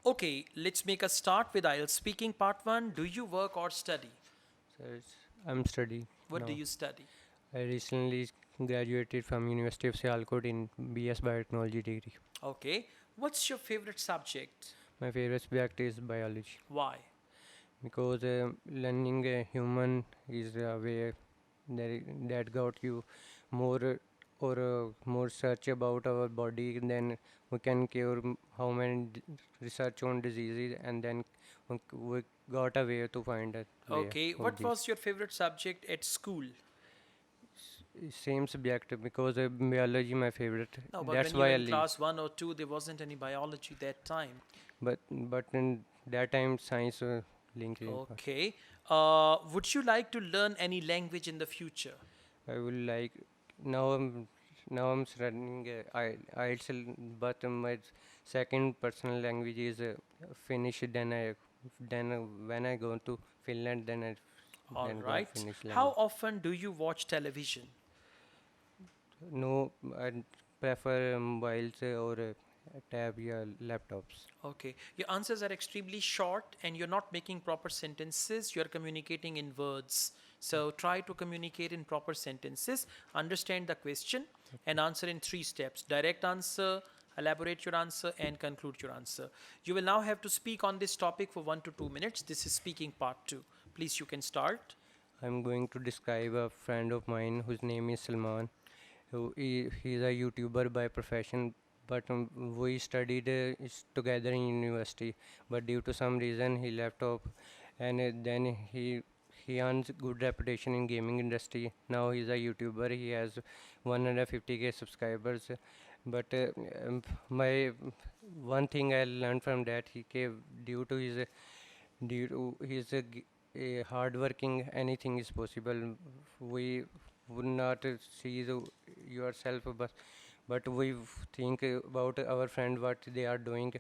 Okay, let's make a start with IELTS speaking part 1. Do you work or study? So I'm studying What do now. you study? I recently graduated from University of Sialkot in BS Biotechnology degree. Okay, what's your favorite subject? My favorite subject is biology Why? because learning a human is a way that got you more more search about our body. Then we can cure how many research on diseases, and then we got a way to find a way Okay, of what this. was your favorite subject at school? Same subject because biology my favorite. No, but That's when you were why I in leave. class 1 or 2, there wasn't any biology that time. But in that time science link in first. Okay, would you like to learn any language in the future? I will like now I'm studying IELTS, but my second personal language is Finnish. Then when I go to Finland, All then go right. Finnish How language. often do you watch television? No, I prefer mobiles or tab or laptops. Okay, your answers are extremely short and you're not making proper sentences, you're communicating in words. So try to communicate in proper sentences, understand the question, and answer in 3 steps: direct answer, elaborate your answer, and conclude your answer. You will now have to speak on this topic for 1 to 2 minutes. This is speaking part 2. Please, you can start. I'm going to describe a friend of mine whose name is Salman. He's a YouTuber by profession, but we studied together in university. But due to some reason, he left off, and then he earns good reputation in gaming industry. Now he's a YouTuber. He has 150K subscribers. But my one thing I learned from that, he gave due to his hardworking, anything is possible. We would not see yourself, but we think about our friend what they are doing.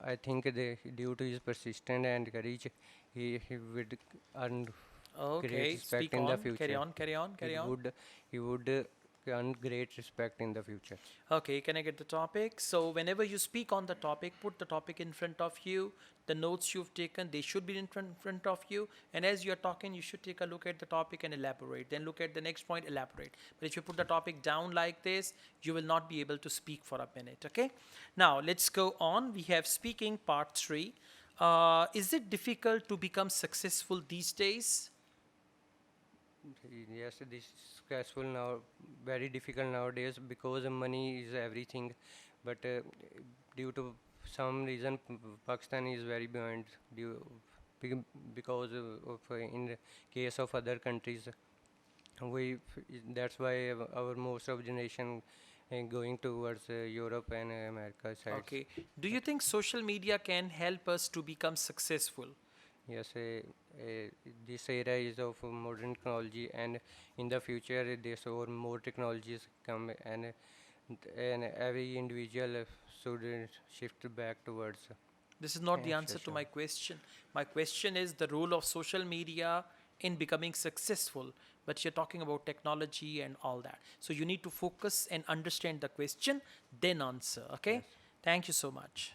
I think due to his persistence and courage, he would earn great Okay, respect speak in the on. Carry future. on, carry on, It carry on. would he would earn great respect in the future. Okay, can I get the topic? So whenever you speak on the topic, put the topic in front of you. The notes you've taken, they should be in front of you. And as you're talking, you should take a look at the topic and elaborate. Then look at the next point, elaborate. But if you put the topic down like this, you will not be able to speak for a minute. Okay. Now let's go on. We have speaking part 3. Is it difficult to become successful these days? Yes, this is stressful now, very difficult nowadays because money is everything. But due to some reason, Pakistan is very behind due be- because of in the case of other countries, we that's why our most of generation going towards Europe and America sides. Okay. Do you think social media can help us to become successful? Yes, this era is of modern technology, and in the future, there's more technologies come, and every individual should shift back towards This is not the answer to social. my question. My question is the role of social media in becoming successful, but you're talking about technology and all that. So you need to focus and understand the question, then answer. Okay? Yes. Thank you so much.